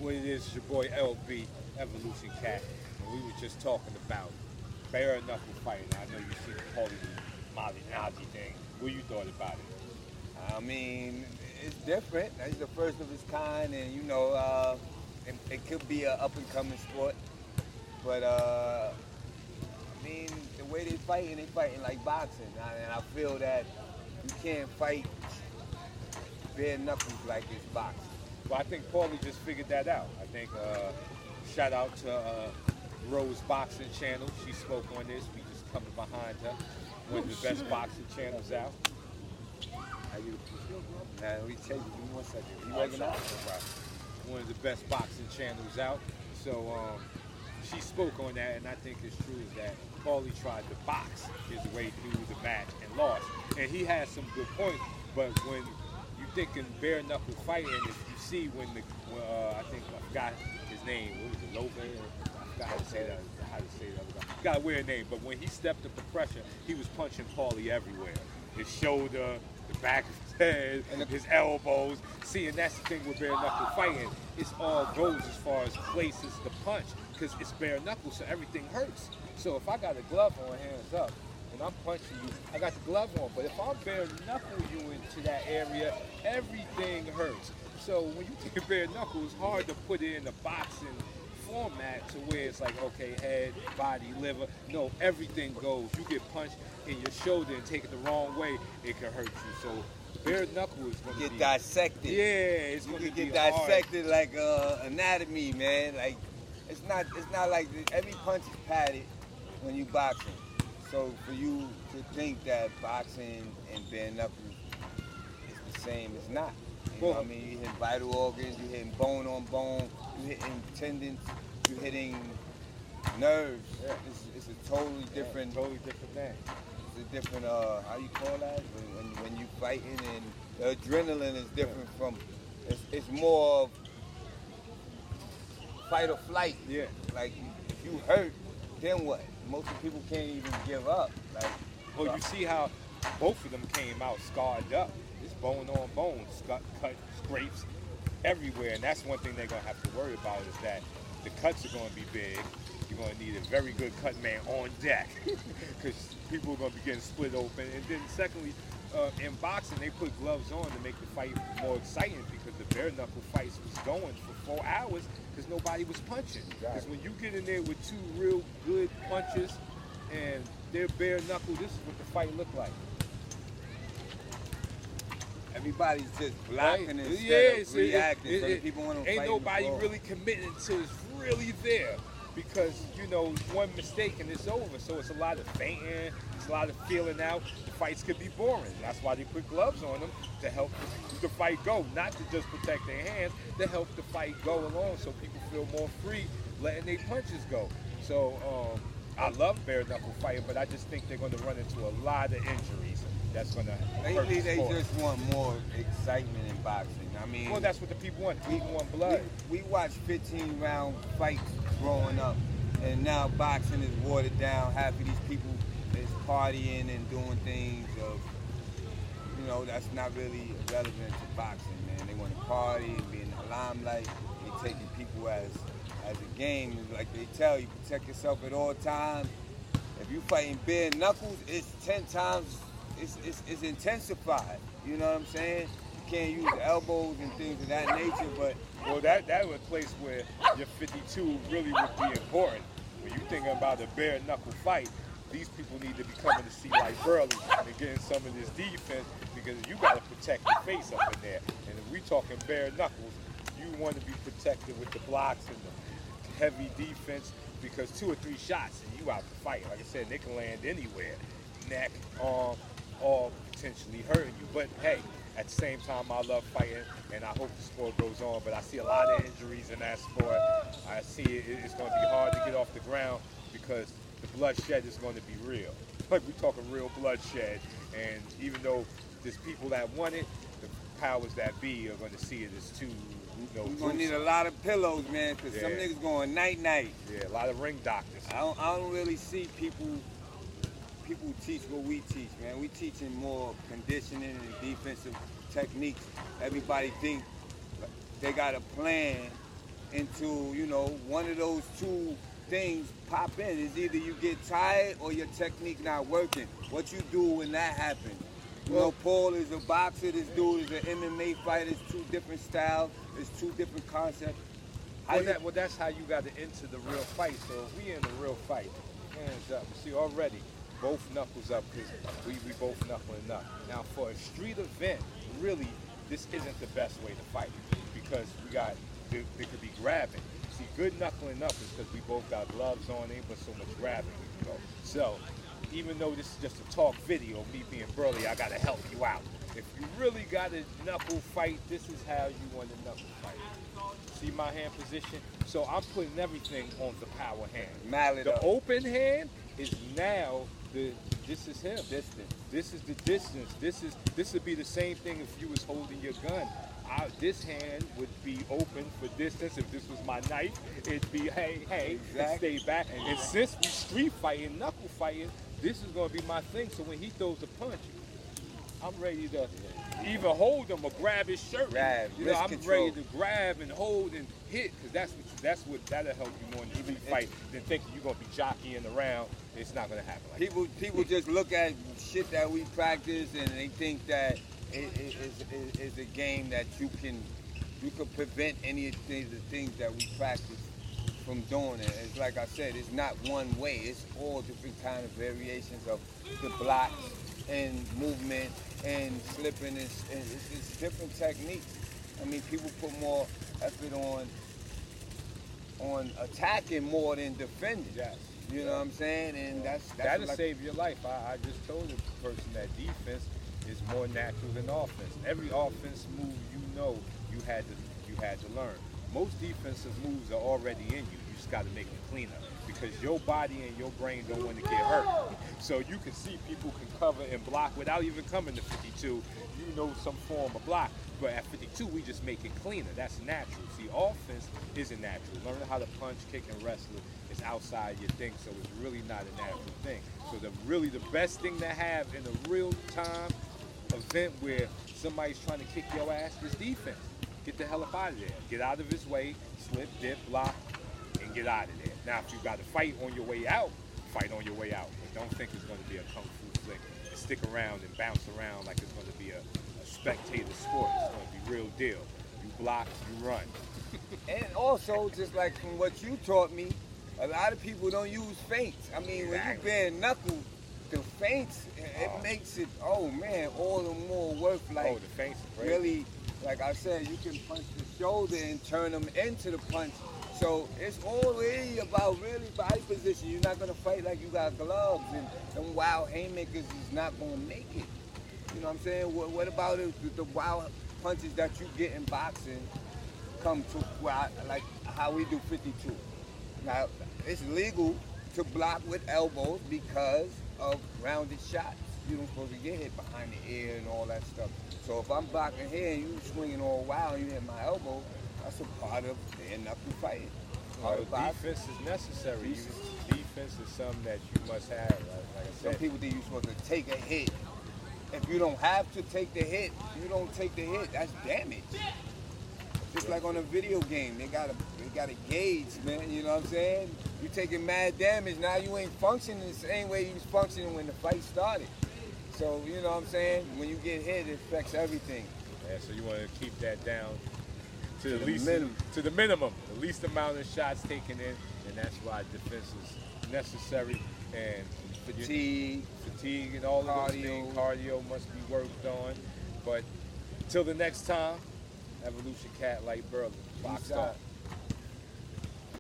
What it is your boy LB, Evolution Cat, and we were just talking about bare knuckle fighting. I know you seen the Paulie Malignaggi thing. What you thought about it? I mean, it's different. It's the first of its kind, and it could be an up and coming sport. But I mean, the way they fighting like boxing, and I feel that you can't fight bare knuckles like it's boxing. Well, I think Paulie just figured that out. I think shout out to Rose Boxing Channel. She spoke on this. We just coming behind her. One of the best boxing channels out. How you? Nah, we take you. Give me 1 second. You working out? Right. One of the best boxing channels out. So she spoke on that, and I think it's true that Paulie tried to box his way through the match and lost. And he had some good points, but when you thinking bare knuckle fighting, if you see when I think I forgot his name, what was it, Lobe? I forgot how to say that. Got a weird name, but when he stepped up the pressure, he was punching Paulie everywhere. His shoulder, the back of his head, and his elbows. See, and that's the thing with bare knuckle fighting. It's all goes as far as places to punch, because it's bare knuckle, so everything hurts. So if I got a glove on, hands up, and I'm punching you, I got the glove on. But if I bare knuckle you into that area, everything hurts. So when you think bare knuckle, it's hard to put it in a boxing format to where it's like, okay, head, body, liver. No, everything goes. You get punched in your shoulder and take it the wrong way, it can hurt you. So bare knuckle is going to get dissected. Yeah, it's going to get hard. dissected like anatomy, man. Like it's not like every punch is padded when you boxing. So for you to think that boxing and bare knuckles is the same, it's not. You know what I mean? You're hitting vital organs, you're hitting bone on bone, you're hitting tendons, you're hitting nerves. Yeah. It's a totally different thing. It's a different, how you call that? When you fighting, and the adrenaline is different from, it's more of fight or flight. Yeah. Like, if you hurt, then what? Most of the people can't even give up. Like, well, you see how both of them came out scarred up. It's bone on bone, cut, scrapes everywhere, and that's one thing they're gonna have to worry about is that the cuts are gonna be big. You're gonna need a very good cut man on deck because people are gonna be getting split open. And then secondly, in boxing, they put gloves on to make the fight more exciting because the bare knuckle fights was going for 4 hours because nobody was punching. Because when you get in there with two real good punches and they're bare knuckle, this is what the fight looked like. Everybody's just blocking instead of reacting. So people want to ain't fight nobody really committing until it's really there. Because, you know, one mistake and it's over. So it's a lot of fainting, it's a lot of feeling out. The fights could be boring. That's why they put gloves on them to help the fight go. Not to just protect their hands, to help the fight go along so people feel more free letting their punches go. So I love bare knuckle fighting, but I just think they're going to run into a lot of injuries. That's going to hurt Lately, the they sport. just want more excitement in boxing. I mean, well, that's what the people want. People want blood. We watched 15-round fights growing up, and now boxing is watered down. Half of these people is partying and doing things of, you know, that's not really relevant to boxing, man. They want to party and be in the limelight. They taking people as a game. Like they tell you, protect yourself at all times. If you fighting bare knuckles, it's 10 times. It's intensified. You know what I'm saying? You can't use elbows and things of that nature, but well, that was a place where your 52 really would be important. When you're thinking about a bare knuckle fight, these people need to be coming to see like Burly and getting some of this defense because you got to protect your face up in there. And if we talking bare knuckles, you want to be protected with the blocks and the heavy defense because 2 or 3 shots and you out to fight. Like I said, they can land anywhere, neck, arm, all potentially hurting you. But hey, at the same time, I love fighting, and I hope the sport goes on. But I see a lot of injuries in that sport. I see it's going to be hard to get off the ground because the bloodshed is going to be real. Like we're talking real bloodshed, and even though there's people that want it, the powers that be are going to see it as too. We're going to need a lot of pillows, man, because some niggas going night-night. Yeah, a lot of ring doctors. I don't really see people teach what we teach, man. We teaching more conditioning and defensive techniques. Everybody think they got a plan into, you know, one of those two things pop in. It's either you get tired or your technique not working. What you do when that happens? You know, Paul is a boxer, this dude is an MMA fighter. It's two different styles, it's two different concepts. Well, that's how you got to enter the real fight. So if we in the real fight, hands up. See, already, both knuckles up because we both knuckling up. Now, for a street event, really, this isn't the best way to fight because there could be grabbing. See, good knuckling up is because we both got gloves on, ain't but so much grabbing we can go. So, even though this is just a talk video, me being Burly, I got to help you out. If you really got a knuckle fight, this is how you want a knuckle fight. See my hand position? So I'm putting everything on the power hand. The open hand is now this is him. Distance. This is the distance. This would be the same thing if you was holding your gun. This hand would be open for distance. If this was my knife, it'd be hey, stay back. And since we street fighting, knuckle fighting, this is gonna be my thing. So when he throws a punch, I'm ready to either hold him or grab his shirt. I'm ready to grab and hold and hit, because that'll help you more in the street fight than thinking you're gonna be jockeying around. It's not gonna happen like that. People just look at shit that we practice and they think that it's a game that you can prevent any of the things that we practice from doing it. It's like I said, it's not one way. It's all different kind of variations of the blocks and movement and slipping. It's different techniques. I mean, people put more effort on attacking more than defending. Yes. You know what I'm saying? And that'll save your life. I just told the person that defense is more natural than offense. Every offense move you had to learn. Most defensive moves are already in you. You just got to make it cleaner because your body and your brain don't want to get hurt. So you can see people can cover and block without even coming to 52. You know some form of block. But at 52, we just make it cleaner. That's natural. See, offense isn't natural. Learning how to punch, kick, and wrestle is outside your thing, so it's really not a natural thing. So the best thing to have in a real-time event where somebody's trying to kick your ass is defense. Get the hell up out of there. Get out of his way, slip, dip, block, and get out of there. Now, if you got to fight on your way out, fight on your way out. But don't think it's going to be a kung fu flick. And stick around and bounce around like it's going to be a spectator sport. It's going to be real deal. You block, you run. And also, just like from what you taught me, a lot of people don't use feints. I mean, when you bare knuckle, the feints, it makes it, oh man, all the more worth. Like, the feints are great. Really, like I said, you can punch the shoulder and turn them into the punch. So it's all really about really body position. You're not gonna fight like you got gloves, and them wild haymakers is not gonna make it. You know what I'm saying? What about the wild punches that you get in boxing come to, like how we do 52? Now, it's legal to block with elbows because of rounded shots. You don't supposed to get hit behind the ear and all that stuff. So if I'm blocking here and you swinging all wild and you hit my elbow, that's a part of their knuckle fighting. Defense is necessary. Defense is something that you must have. Like I said, some people think you're supposed to take a hit. If you don't have to take the hit, you don't take the hit. That's damage. Just like on a video game, they got a gauge, man. You know what I'm saying? You taking mad damage, now you ain't functioning the same way you was functioning when the fight started. So, you know what I'm saying? When you get hit, it affects everything. Yeah, so you want to keep that down to the minimum, the least amount of shots taken in, and that's why defense is necessary. And fatigue and all of those things, cardio must be worked on. But till the next time, Evolution Cat like Burly, boxed off.